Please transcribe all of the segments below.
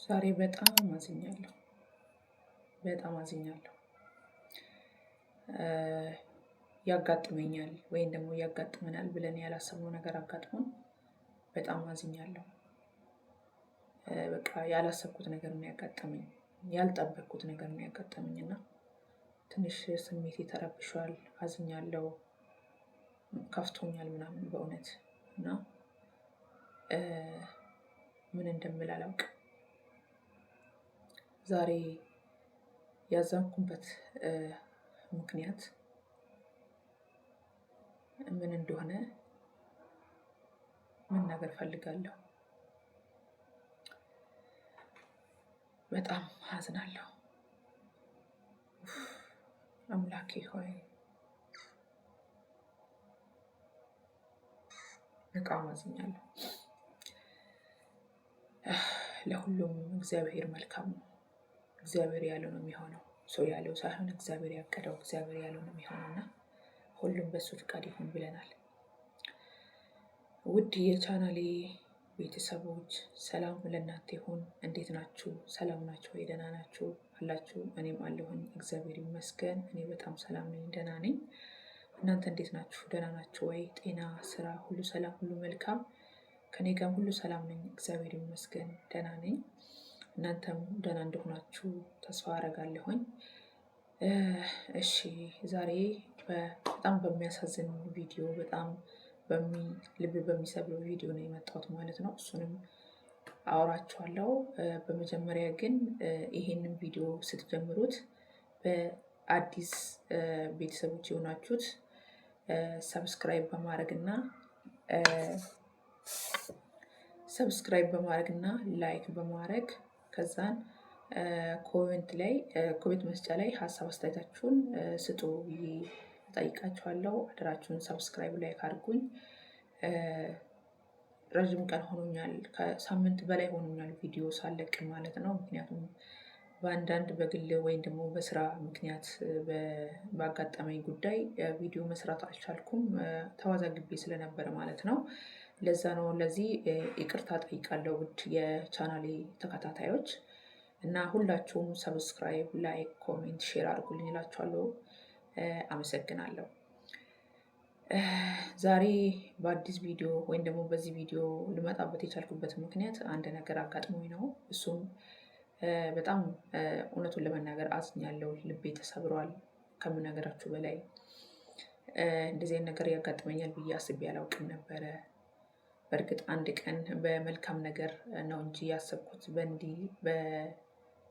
ዛሬ በጣም አዝኛለሁ። በጣም አዝኛለሁ። ያጋጥመኛል ወይም ደግሞ ያጋጥመናል ብለን ያላሰብነው ነገር አጋጥሞን በጣም አዝኛለሁ። በቃ ያላሰብኩት ነገር ነው ያጋጠመኝ፣ ያልጠበቅኩት ነገር ነው ያጋጠመኝ እና ትንሽ ስሜቴ ተረብሿል፣ አዝኛለሁ፣ ከፍቶኛል ምናምን በእውነት እና ምን እንደምል አላውቅም። ዛሬ ያዘንኩበት ምክንያት ምን እንደሆነ መናገር ፈልጋለሁ። በጣም አዝናለሁ። አምላኬ ሆይ በጣም አዝኛለሁ። ለሁሉም እግዚአብሔር መልካም ነው። እግዚአብሔር ያለው ነው የሚሆነው። ሰው ያለው ሳይሆን እግዚአብሔር ያቀደው፣ እግዚአብሔር ያለው ነው የሚሆነውና ሁሉም በሱ ፍቃድ ይሁን ብለናል። ውድ የቻናሌ ቤተሰቦች ሰላም ለእናንተ ይሁን። እንዴት ናችሁ? ሰላም ናችሁ ወይ? ደህና ናችሁ አላችሁ? እኔም አለሁኝ እግዚአብሔር ይመስገን። እኔ በጣም ሰላም ነኝ፣ ደህና ነኝ። እናንተ እንዴት ናችሁ? ደህና ናችሁ ወይ? ጤና፣ ስራ ሁሉ ሰላም፣ ሁሉ መልካም? ከኔ ጋርም ሁሉ ሰላም ነኝ፣ እግዚአብሔር ይመስገን፣ ደህና ነኝ። እናንተም ደህና እንደሆናችሁ ተስፋ አደርጋለሁኝ። እሺ ዛሬ በጣም በሚያሳዝን ቪዲዮ፣ በጣም ልብ በሚሰብር ቪዲዮ ነው የመጣሁት ማለት ነው። እሱንም አወራችኋለሁ። በመጀመሪያ ግን ይሄንን ቪዲዮ ስትጀምሩት በአዲስ ቤተሰቦች የሆናችሁት ሰብስክራይብ በማድረግ እና ላይክ በማድረግ ከዛን ኮሜንት መስጫ ላይ ሀሳብ አስተያየታችሁን ስጡ ብዬ እጠይቃችኋለሁ። አደራችሁን ሰብስክራይብ ላይክ አድርጉኝ። ረዥም ቀን ሆኖኛል፣ ከሳምንት በላይ ሆኖኛል ቪዲዮ ሳለቅ ማለት ነው። ምክንያቱም በአንዳንድ በግል ወይም ደግሞ በስራ ምክንያት ባጋጠመኝ ጉዳይ ቪዲዮ መስራት አልቻልኩም፣ ተዋዛግቤ ስለነበረ ማለት ነው። ለዛ ነው። ለዚህ ይቅርታ ጠይቃለሁ ውድ የቻናሌ ተከታታዮች እና ሁላችሁም ሰብስክራይብ፣ ላይክ፣ ኮሜንት፣ ሼር አድርጉልኝ እላችኋለሁ። አመሰግናለሁ። ዛሬ በአዲስ ቪዲዮ ወይም ደግሞ በዚህ ቪዲዮ ልመጣበት የቻልኩበት ምክንያት አንድ ነገር አጋጥሞኝ ነው። እሱም በጣም እውነቱን ለመናገር አዝኛለሁ። ልቤ ተሰብሯል ከምነገራችሁ በላይ። እንደዚህ አይነት ነገር ያጋጥመኛል ብዬ አስቤ አላውቅም ነበረ። በእርግጥ አንድ ቀን በመልካም ነገር ነው እንጂ ያሰብኩት በእንዲህ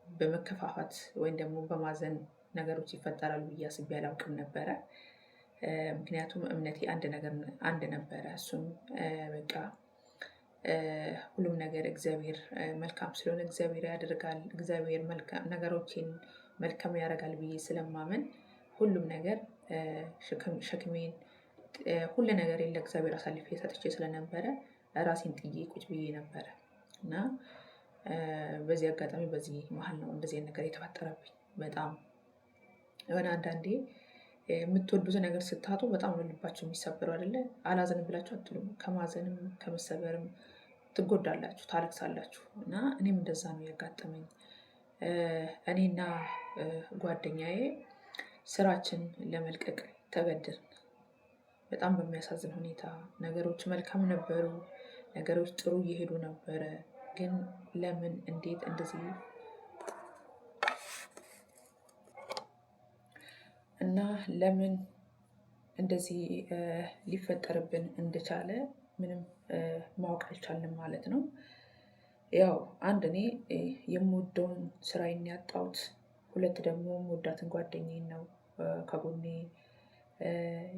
በመከፋፋት ወይም ደግሞ በማዘን ነገሮች ይፈጠራሉ ብዬ አስቤ አላውቅም ነበረ። ምክንያቱም እምነቴ አንድ ነበረ። እሱም በቃ ሁሉም ነገር እግዚአብሔር መልካም ስለሆነ እግዚአብሔር ያደርጋል፣ እግዚአብሔር ነገሮችን መልካም ያደርጋል ብዬ ስለማመን ሁሉም ነገር ሸክሜን ሁሉ ነገር ለእግዚአብሔር አሳልፌ ሰጥቼ ስለነበረ ራሴን ጥዬ ቁጭ ብዬ ነበረ እና በዚህ አጋጣሚ በዚህ መሀል ነው እንደዚህ ነገር የተፈጠረብኝ። በጣም የሆነ አንዳንዴ የምትወዱት ነገር ስታጡ በጣም ነው ልባችሁ የሚሰበረው አይደለ? አላዘንም ብላችሁ አትሉም። ከማዘንም ከመሰበርም ትጎዳላችሁ፣ ታለቅሳላችሁ። እና እኔም እንደዛ ነው ያጋጠመኝ። እኔና ጓደኛዬ ስራችን ለመልቀቅ ተገደድን። በጣም በሚያሳዝን ሁኔታ ነገሮች መልካም ነበሩ፣ ነገሮች ጥሩ እየሄዱ ነበረ። ግን ለምን እንዴት እንደዚህ እና ለምን እንደዚህ ሊፈጠርብን እንደቻለ ምንም ማወቅ አልቻልንም ማለት ነው። ያው አንድ እኔ የምወደውን ስራዬን ያጣሁት፣ ሁለት ደግሞ የምወዳትን ጓደኛዬን ነው ከጎኔ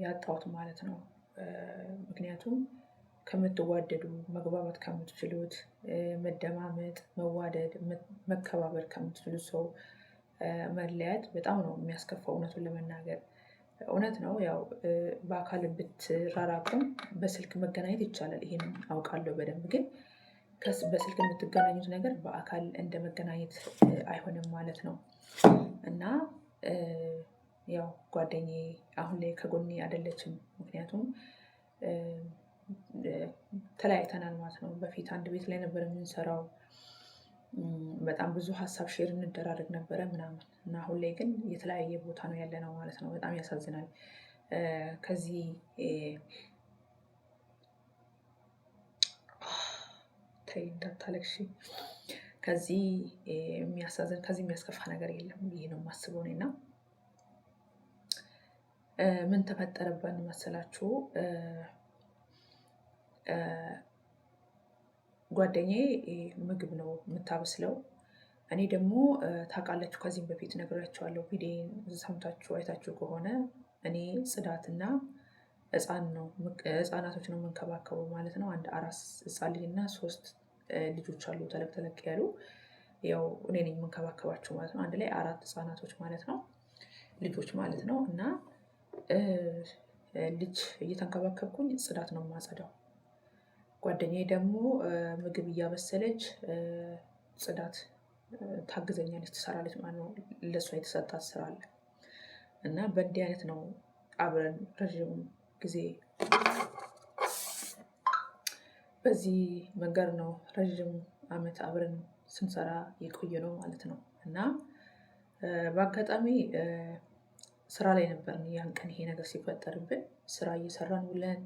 ያጣሁት ማለት ነው። ምክንያቱም ከምትዋደዱ፣ መግባባት ከምትችሉት፣ መደማመጥ፣ መዋደድ፣ መከባበር ከምትችሉት ሰው መለያየት በጣም ነው የሚያስከፋው። እውነቱን ለመናገር እውነት ነው። ያው በአካል ብትራራቁም በስልክ መገናኘት ይቻላል። ይሄን አውቃለሁ በደንብ። ግን በስልክ የምትገናኙት ነገር በአካል እንደ መገናኘት አይሆንም ማለት ነው እና ያው ጓደኛዬ አሁን ላይ ከጎኔ አይደለችም። ምክንያቱም ተለያይተናል ማለት ነው። በፊት አንድ ቤት ላይ ነበር የምንሰራው። በጣም ብዙ ሀሳብ ሼር እንደራረግ ነበረ ምናምን እና አሁን ላይ ግን የተለያየ ቦታ ነው ያለ ነው ማለት ነው። በጣም ያሳዝናል። ከዚህ ተይ እንዳታለቅሺ። ከዚህ የሚያሳዝን ከዚህ የሚያስከፋ ነገር የለም ብዬ ነው የማስበው እኔና ምን ተፈጠረብን መሰላችሁ? ጓደኛዬ ምግብ ነው የምታበስለው። እኔ ደግሞ ታውቃላችሁ ከዚህም በፊት ነግራችኋለሁ። ቪዲዮን ሰምታችሁ አይታችሁ ከሆነ እኔ ጽዳትና ህፃናቶች ነው የምንከባከበው ማለት ነው። አንድ አራስ ህፃን ልጅ እና 3 ልጆች አሉ ተለቅ ተለቅ ያሉ። ያው እኔ ነኝ የምንከባከባቸው ማለት ነው። አንድ ላይ 4 ህፃናቶች ማለት ነው፣ ልጆች ማለት ነው። እና ልጅ እየተንከባከብኩኝ ጽዳት ነው የማጸዳው። ጓደኛዬ ደግሞ ምግብ እያበሰለች ጽዳት ታግዘኛለች፣ ትሰራለች ማለት ነው። ለእሷ የተሰጣት ስራ አለ እና በእንዲህ አይነት ነው አብረን ረዥም ጊዜ በዚህ መንገድ ነው ረዥም ዓመት አብረን ስንሰራ የቆየ ነው ማለት ነው። እና በአጋጣሚ ስራ ላይ ነበርን ያን ቀን ይሄ ነገር ሲፈጠርብን፣ ስራ እየሰራን ውለን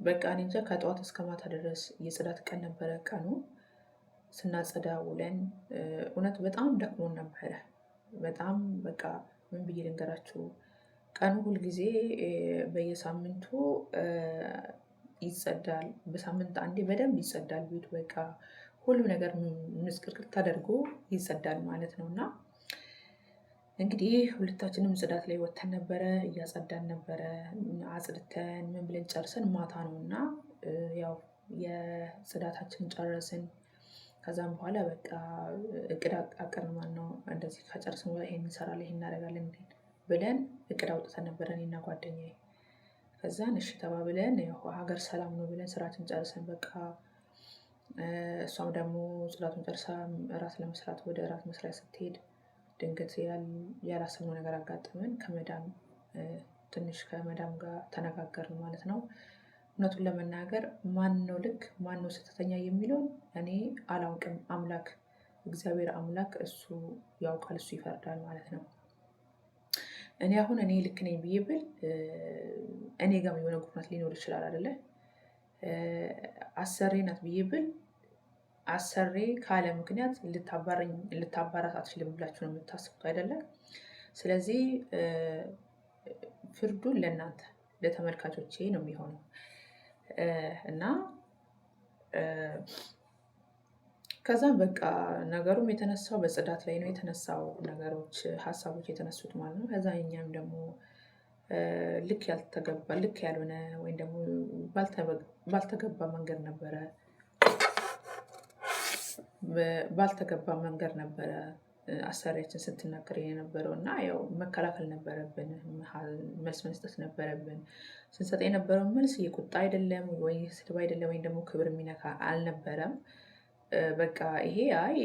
በቃ እኔ እንጃ ከጠዋት እስከ ማታ ድረስ የጽዳት ቀን ነበረ ቀኑ። ስናጸዳ ውለን እውነት በጣም ደክሞን ነበረ። በጣም በቃ ምን ብዬ ልንገራችሁ፣ ቀኑ ሁልጊዜ በየሳምንቱ ይጸዳል። በሳምንት አንዴ በደንብ ይጸዳል ቤቱ። በቃ ሁሉ ነገር ምስቅልቅል ተደርጎ ይጸዳል ማለት ነው። እና እንግዲህ ሁለታችንም ጽዳት ላይ ወጥተን ነበረ፣ እያጸዳን ነበረ። አጽድተን ምን ብለን ጨርሰን ማታ ነው እና ያው የጽዳታችንን ጨረስን። ከዛም በኋላ በቃ እቅድ አቀርን ማለት ነው። እንደዚህ ከጨርስን በኋላ ይሄን እንሰራለን፣ ይሄን እናደርጋለን ብለን እቅድ አውጥተን ነበረ እኔና ጓደኛዬ። ከዛን እሺ ተባብለን ያው ሀገር ሰላም ነው ብለን ስራችን ጨርሰን በቃ እሷም ደግሞ ጽዳቱን ጨርሳ እራት ለመስራት ወደ እራት መስሪያ ስትሄድ ድንገት ያላሰብነው ነገር አጋጠመን። ትንሽ ከመዳም ጋር ተነጋገርን ማለት ነው። እውነቱን ለመናገር ማን ነው ልክ ማን ነው ስህተተኛ የሚለውን እኔ አላውቅም። አምላክ እግዚአብሔር አምላክ እሱ ያውቃል፣ እሱ ይፈርዳል ማለት ነው። እኔ አሁን እኔ ልክ ነኝ ብዬ ብል እኔ ጋር የሆነ ጉድለት ሊኖር ይችላል አይደለ? አሰሬ ናት ብዬ ብል አሰሬ ካለ ምክንያት ልታባራት አትችልም ብላችሁ ነው የምታስቡት አይደለም? ስለዚህ ፍርዱን ለእናንተ ለተመልካቾቼ ነው የሚሆነው እና ከዛም በቃ ነገሩም የተነሳው በጽዳት ላይ ነው የተነሳው ነገሮች ሀሳቦች የተነሱት ማለት ነው። ከዛ እኛም ደግሞ ልክ ያልሆነ ወይም ደግሞ ባልተገባ መንገድ ነበረ አሰሪያችን ስትናገር የነበረው እና ያው መከላከል ነበረብን፣ መልስ መስጠት ነበረብን። ስንሰጥ የነበረው መልስ የቁጣ አይደለም ወይ ስድብ አይደለም ወይም ደግሞ ክብር የሚነካ አልነበረም። በቃ ይሄ አይ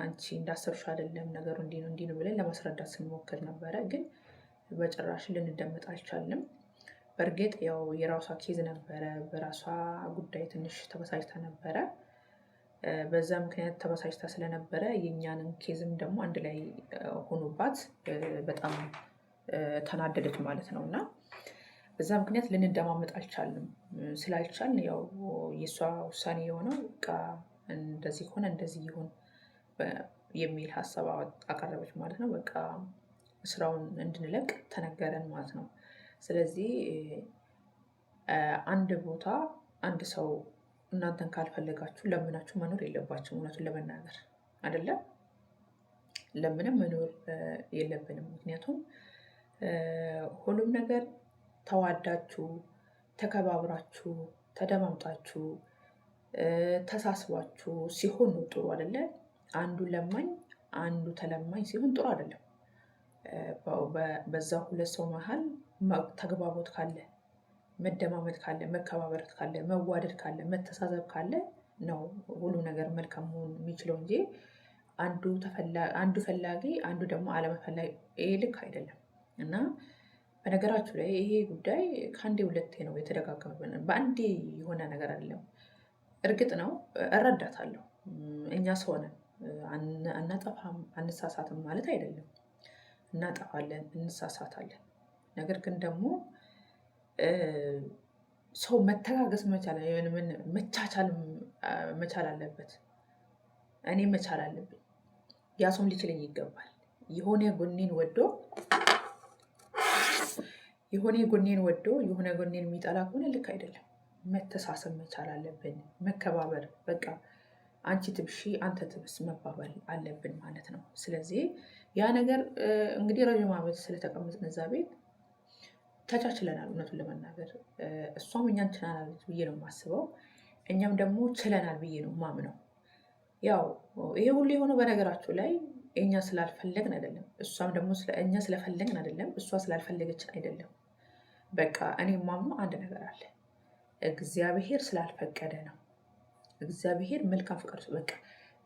አንቺ እንዳሰብሽው አይደለም ነገሩ እንዲህ ነው ብለን ለማስረዳት ስንሞክር ነበረ። ግን በጭራሽ ልንደመጥ አልቻልንም። በእርግጥ ያው የራሷ ኬዝ ነበረ፣ በራሷ ጉዳይ ትንሽ ተበሳጭታ ነበረ። በዛ ምክንያት ተበሳጭታ ስለነበረ የእኛንን ኬዝም ደግሞ አንድ ላይ ሆኖባት በጣም ተናደደች ማለት ነው። እና በዛ ምክንያት ልንደማመጥ አልቻልንም። ስላልቻልን ያው የእሷ ውሳኔ የሆነው በቃ እንደዚህ ከሆነ እንደዚህ ይሁን የሚል ሀሳብ አቀረበች ማለት ነው። በቃ ስራውን እንድንለቅ ተነገረን ማለት ነው። ስለዚህ አንድ ቦታ አንድ ሰው እናንተን ካልፈለጋችሁ ለምናችሁ መኖር የለባችሁም። እውነቱን ለመናገር አይደለም ለምንም መኖር የለብንም። ምክንያቱም ሁሉም ነገር ተዋዳችሁ፣ ተከባብራችሁ፣ ተደማምጣችሁ፣ ተሳስባችሁ ሲሆን ነው ጥሩ አይደለ? አንዱ ለማኝ አንዱ ተለማኝ ሲሆን ጥሩ አይደለም። በዛ ሁለት ሰው መሀል ተግባቦት ካለ፣ መደማመጥ ካለ፣ መከባበረት ካለ፣ መዋደድ ካለ፣ መተሳሰብ ካለ ነው ሁሉ ነገር መልካም መሆን የሚችለው እንጂ አንዱ ፈላጊ አንዱ ደግሞ አለመፈላጊ ይሄ ልክ አይደለም። እና በነገራችሁ ላይ ይሄ ጉዳይ ከአንዴ ሁለቴ ነው የተደጋገመብን። በአንዴ የሆነ ነገር አይደለም። እርግጥ ነው እረዳታለሁ። እኛ ሰው ነን፣ አናጠፋም፣ አንሳሳትም ማለት አይደለም። እናጠፋለን፣ እንሳሳታለን። ነገር ግን ደግሞ ሰው መተጋገዝ መቻቻል መቻል አለበት። እኔ መቻል አለብኝ፣ ያ ሰውም ሊችለኝ ይገባል። የሆነ ጎኔን ወዶ የሆነ ጎኔን የሚጠላ ከሆነ ልክ አይደለም። መተሳሰብ መቻል አለብን። መከባበር፣ በቃ አንቺ ትብሺ አንተ ትብስ መባባል አለብን ማለት ነው። ስለዚህ ያ ነገር እንግዲህ ረዥም ዓመት ስለተቀመጥን እዛ ቤት ተቻችለናል። እውነቱን ለመናገር እሷም እኛን ችለናለች ብዬ ነው የማስበው። እኛም ደግሞ ችለናል ብዬ ነው የማምነው። ያው ይሄ ሁሉ የሆነው በነገራችሁ ላይ እኛ ስላልፈለግን አይደለም፣ እሷም ደግሞ እኛ ስለፈለግን አይደለም፣ እሷ ስላልፈለገችን አይደለም። በቃ እኔ የማምነው አንድ ነገር አለ፣ እግዚአብሔር ስላልፈቀደ ነው። እግዚአብሔር መልካም ፍቃድ፣ በቃ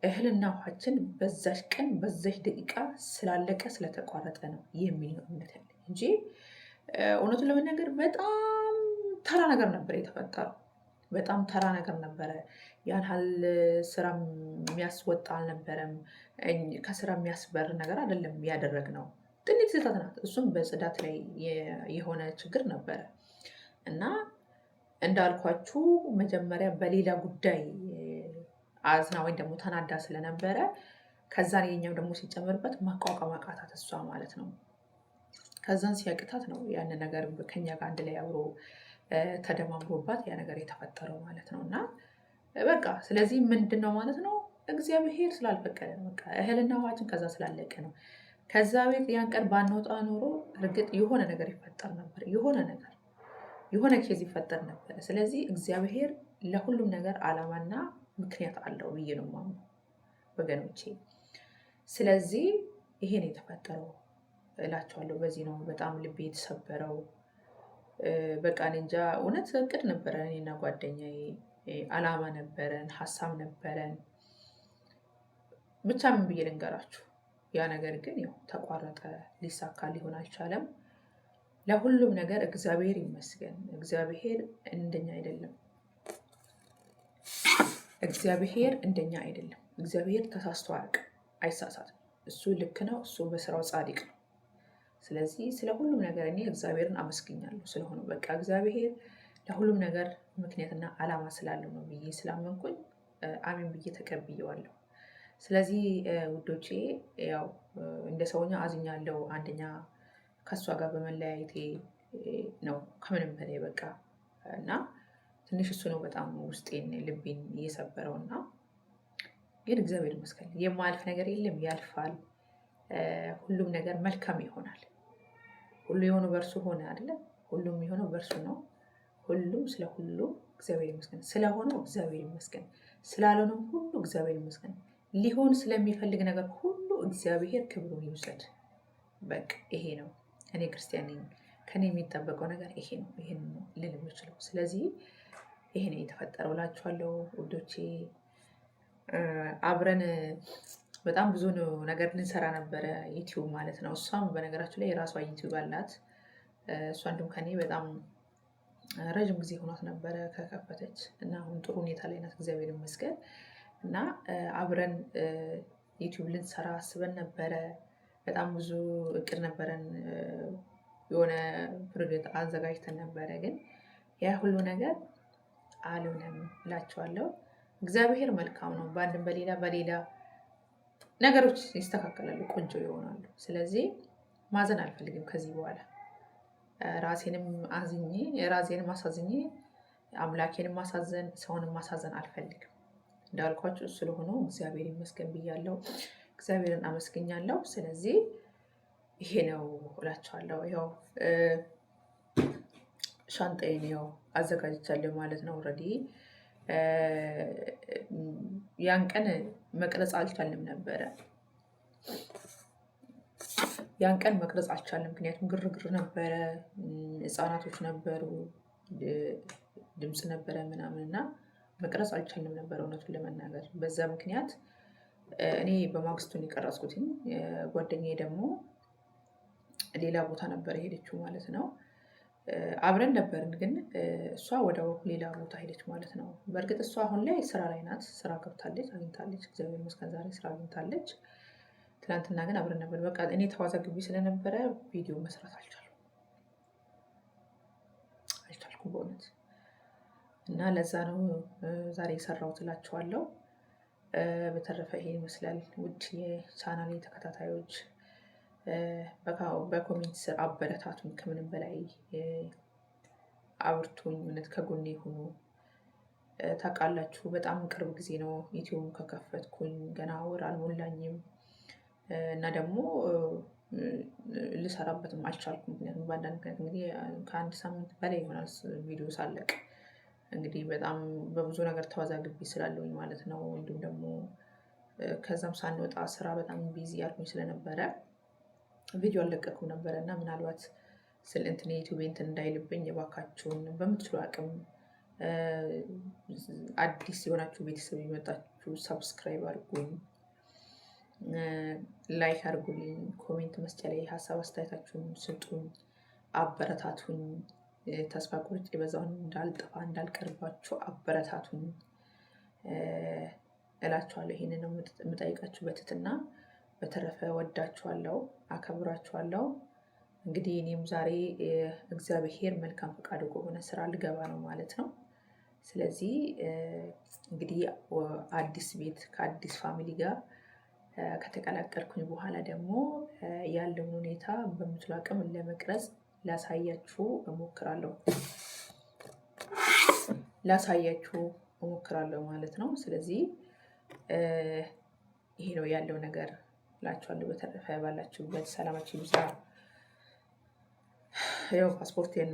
እህልና ውሃችን በዛች ቀን በዛች ደቂቃ ስላለቀ ስለተቋረጠ ነው የሚል ነው እምነት ያለኝ እንጂ እውነቱን ለመናገር በጣም ተራ ነገር ነበር የተፈጠረው። በጣም ተራ ነገር ነበረ። ያን ያህል ስራ የሚያስወጣ አልነበረም። ከስራ የሚያስበር ነገር አይደለም ያደረግነው። ትንሽ ስህተት ናት። እሱም በጽዳት ላይ የሆነ ችግር ነበረ እና እንዳልኳችሁ መጀመሪያ በሌላ ጉዳይ አዝና ወይም ደግሞ ተናዳ ስለነበረ ከዛን የኛው ደግሞ ሲጨምርበት ማቋቋም አቃታት እሷ ማለት ነው። ከዛን ሲያቅታት ነው ያን ነገር ከኛ ጋር አንድ ላይ አብሮ ተደማምሮባት ያ ነገር የተፈጠረው ማለት ነው። እና በቃ ስለዚህ ምንድን ነው ማለት ነው እግዚአብሔር ስላልፈቀደ ነው። በቃ እህልና ውሃችን ከዛ ስላለቀ ነው። ከዛ ቤት ያን ቀን ባንወጣ ኖሮ እርግጥ የሆነ ነገር ይፈጠር ነበር፣ የሆነ ኬዝ ይፈጠር ነበር። ስለዚህ እግዚአብሔር ለሁሉም ነገር ዓላማና ምክንያት አለው ብዬ ነው የማምነው ወገኖቼ። ስለዚህ ይሄን የተፈጠረው እላቸዋለሁ። በዚህ ነው በጣም ልቤ የተሰበረው። በቃ እኔ እንጃ እውነት እቅድ ነበረን፣ እኔና ጓደኛዬ ዓላማ ነበረን፣ ሀሳብ ነበረን። ብቻ ምን ብዬ ልንገራችሁ፣ ያ ነገር ግን ያው ተቋረጠ፣ ሊሳካ ሊሆን አልቻለም። ለሁሉም ነገር እግዚአብሔር ይመስገን። እግዚአብሔር እንደኛ አይደለም። እግዚአብሔር ተሳስቶ አያውቅም፣ አይሳሳትም። እሱ ልክ ነው። እሱ በስራው ጻድቅ ነው። ስለዚህ ስለ ሁሉም ነገር እኔ እግዚአብሔርን አመስግኛለሁ። ስለሆነ በቃ እግዚአብሔር ለሁሉም ነገር ምክንያትና ዓላማ ስላለው ነው ብዬ ስላመንኩኝ አሜን ብዬ ተቀብዬዋለሁ። ስለዚህ ውዶቼ ያው እንደ ሰውኛ አዝኛለሁ። አንደኛ ከእሷ ጋር በመለያየቴ ነው ከምንም በላይ በቃ እና ትንሽ እሱ ነው በጣም ውስጤን ልቤን እየሰበረው እና ግን እግዚአብሔር ይመስገን የማያልፍ ነገር የለም፣ ያልፋል። ሁሉም ነገር መልካም ይሆናል። ሁሉ የሆነው በእርሱ ሆነ አይደለ? ሁሉም የሆነው በእርሱ ነው። ሁሉም ስለ ሁሉ እግዚአብሔር ይመስገን። ስለሆነው እግዚአብሔር ይመስገን፣ ስላልሆነው ሁሉ እግዚአብሔር ይመስገን። ሊሆን ስለሚፈልግ ነገር ሁሉ እግዚአብሔር ክብሩን ይውሰድ። በቃ ይሄ ነው። እኔ ክርስቲያን ነኝ። ከኔ የሚጠበቀው ነገር ይሄ ነው። ይሄን ነው ልል የምችለው። ስለዚህ ይሄ ነው የተፈጠረው እላችኋለሁ ውዶቼ። አብረን በጣም ብዙ ነገር ልንሰራ ነበረ፣ ዩቲዩብ ማለት ነው። እሷም በነገራችሁ ላይ የራሷ ዩቲዩብ አላት። እሷ እንዲሁም ከኔ በጣም ረዥም ጊዜ ሆኗት ነበረ ከከፈተች እና አሁን ጥሩ ሁኔታ ላይ ናት፣ እግዚአብሔር ይመስገን። እና አብረን ዩቲዩብ ልንሰራ አስበን ነበረ። በጣም ብዙ እቅድ ነበረን፣ የሆነ ፕሮጀክት አዘጋጅተን ነበረ። ግን ያ ሁሉ ነገር አልሆነም እላችኋለሁ። እግዚአብሔር መልካም ነው። በአንድም በሌላ ነገሮች ይስተካከላሉ፣ ቆንጆ ይሆናሉ። ስለዚህ ማዘን አልፈልግም ከዚህ በኋላ ራሴንም አሳዝኜ አምላኬንም ማሳዘን ሰውንም ማሳዘን አልፈልግም። እንዳልኳችሁ ስለሆነው እግዚአብሔር ይመስገን ብያለሁ። እግዚአብሔርን አመስግኛለሁ። ስለዚህ ይሄ ነው እላችኋለሁ። ያው ሻንጣዬን ያው አዘጋጅቻለሁ ማለት ነው። ኦልሬዲ ያን ቀን መቅረጽ አልቻልንም ነበረ። ያን ቀን መቅረጽ አልቻልንም፣ ምክንያቱም ግርግር ነበረ፣ ህፃናቶች ነበሩ፣ ድምፅ ነበረ ምናምን እና መቅረጽ አልቻልንም ነበረ እውነቱን ለመናገር። በዛ ምክንያት እኔ በማግስቱን የቀረጽኩትኝ፣ ጓደኛዬ ደግሞ ሌላ ቦታ ነበር የሄደችው ማለት ነው። አብረን ነበርን፣ ግን እሷ ወደ ሌላ ቦታ ሄደች ማለት ነው። በእርግጥ እሷ አሁን ላይ ስራ ላይ ናት። ስራ ገብታለች፣ አግኝታለች። እግዚአብሔር ይመስገን ዛሬ ስራ አግኝታለች። ትናንትና ግን አብረን ነበር። በቃ እኔ ተዋዛግቢ ስለነበረ ቪዲዮ መስራት አልቻልኩም በእውነት እና ለዛ ነው ዛሬ የሰራሁት እላችኋለሁ። በተረፈ ይሄ ይመስላል። ውድ የቻናሌ ተከታታዮች በኮሜንት ስር አበረታቱኝ። ከምንም በላይ አብርቱኝ። እውነት ከጎኔ ሆኑ። ታውቃላችሁ በጣም ቅርብ ጊዜ ነው ዩቲዩብ ከከፈትኩኝ፣ ገና ወር አልሞላኝም እና ደግሞ ልሰራበትም አልቻልኩም። ምክንያቱም በአንዳንድ ምክንያት እንግዲህ ከአንድ ሳምንት በላይ ይሆናል ቪዲዮ ሳለቅ። እንግዲህ በጣም በብዙ ነገር ተወዛግቢ ስላለውኝ ማለት ነው። እንዲሁም ደግሞ ከዛም ሳንወጣ ስራ በጣም ቢዚ አድርጎኝ ስለነበረ ቪዲዮ አልለቀኩም ነበረ እና ምናልባት ስለ እንትን ዩቲዩብ እንትን እንዳይልብኝ የባካችሁን በምትችሉ አቅም አዲስ የሆናችሁ ቤተሰብ የመጣችሁ ሰብስክራይብ አድርጉኝ፣ ላይክ አድርጉልኝ፣ ኮሜንት መስጫ ላይ ሀሳብ አስተያየታችሁን ስጡኝ፣ አበረታቱኝ። ተስፋ ቁርጭ የበዛውን እንዳልጠፋ እንዳልቀርባችሁ አበረታቱኝ እላችኋለሁ። ይሄንን ነው የምጠይቃችሁ በትህትና። በተረፈ ወዳችኋለሁ፣ አከብራችኋለሁ። እንግዲህ እኔም ዛሬ እግዚአብሔር መልካም ፈቃዱ ከሆነ ስራ ልገባ ነው ማለት ነው። ስለዚህ እንግዲህ አዲስ ቤት ከአዲስ ፋሚሊ ጋር ከተቀላቀልኩኝ በኋላ ደግሞ ያለውን ሁኔታ በምችሉ አቅም ለመቅረጽ ላሳያችሁ እሞክራለሁ ማለት ነው። ስለዚህ ይሄ ነው ያለው ነገር እላችኋለሁ። በተረፈ ባላችሁበት ሰላማችሁ ይብዛ። ያው ፓስፖርቴን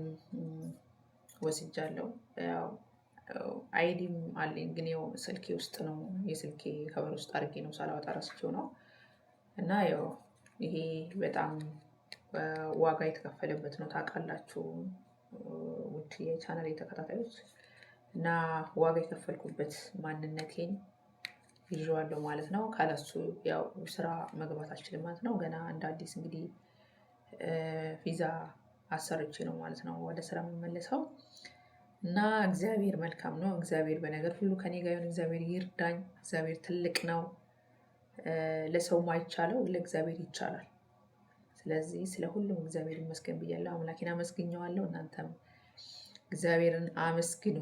ወስጃለሁ። ያው አይዲም አለኝ፣ ግን ያው ስልኬ ውስጥ ነው፣ የስልኬ ከበር ውስጥ አድርጌ ነው ሳላወጣ ረስቼው ነው። እና ያው ይሄ በጣም ዋጋ የተከፈለበት ነው ታውቃላችሁ ውድ የቻናል ተከታታዮች። እና ዋጋ የከፈልኩበት ማንነቴን ይዤዋለሁ ማለት ነው። ካለሱ ያው ስራ መግባት አልችልም ማለት ነው። ገና እንደ አዲስ እንግዲህ ቪዛ አሰርቼ ነው ማለት ነው ወደ ስራ የምመለሰው። እና እግዚአብሔር መልካም ነው። እግዚአብሔር በነገር ሁሉ ከኔ ጋር ይሁን። እግዚአብሔር ይርዳኝ። እግዚአብሔር ትልቅ ነው። ለሰው ማይቻለው ለእግዚአብሔር ይቻላል። ስለዚህ ስለ ሁሉም እግዚአብሔር ይመስገን ብያለሁ። አምላኬን አመስግኘዋለሁ። እናንተም እግዚአብሔርን አመስግኑ።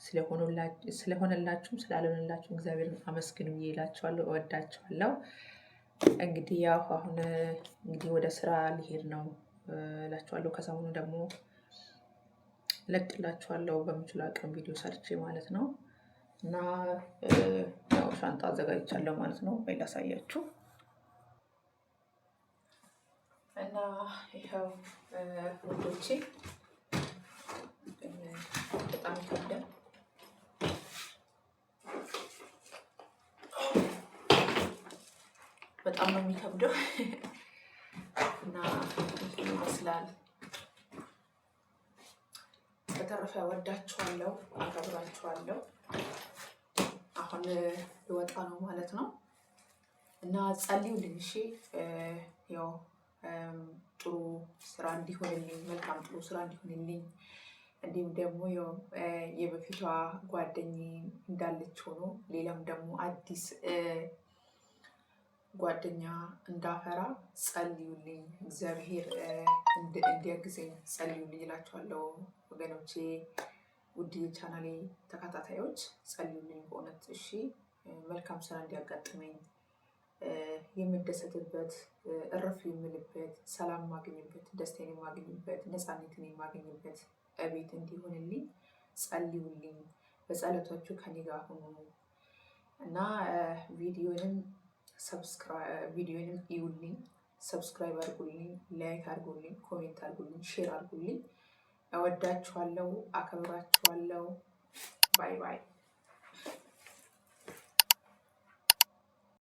ስለሆነላችሁም ስላልሆነላችሁም እግዚአብሔርን አመስግኑ እላችኋለሁ። እወዳችኋለሁ። እንግዲህ ያው አሁን እንግዲህ ወደ ስራ ሊሄድ ነው እላችኋለሁ። ከሰሞኑ ደግሞ ለቅላችኋለሁ በምችለው አቅም ቪዲዮ ሰርቼ ማለት ነው። እና ያው ሻንጣ አዘጋጅቻለሁ ማለት ነው። ወይ ላሳያችሁ። እና ይኸው ወንዶቼ በጣም ይከብዳል። በጣም ነው የሚከብደው እና ይመስላል። በተረፈ ወዳችኋለሁ፣ አከብራችኋለሁ። አሁን ልወጣ ነው ማለት ነው እና ጸልዩልኝ እሺ። ያው ጥሩ ስራ እንዲሆንልኝ፣ መልካም ጥሩ ስራ እንዲሆንልኝ፣ እንዲሁም ደግሞ የበፊቷ ጓደኛዬ እንዳለች ሆኖ ሌላም ደግሞ አዲስ ጓደኛ እንዳፈራ ጸልዩልኝ፣ እግዚአብሔር እንዲያግዘኝ ጸልዩልኝ እላችኋለሁ ወገኖቼ። ውድ የቻናሌ ተከታታዮች ጸልዩልኝ በእውነት እሺ። መልካም ስራ እንዲያጋጥመኝ፣ የምደሰትበት፣ እረፍ የምልበት፣ ሰላም የማገኝበት፣ ደስታን የማገኝበት፣ ነፃነትን የማገኝበት ቤት እንዲሆንልኝ ጸልዩልኝ። በጸሎታችሁ ከኔ ጋር ሁኑ እና ቪዲዮንም ይዩልኝ፣ ሰብስክራይብ አድርጉልኝ፣ ላይክ አድርጉልኝ፣ ኮሜንት አድርጉልኝ፣ ሼር አድርጉልኝ። እወዳችኋለሁ፣ አከብራችኋለሁ። ባይ ባይ።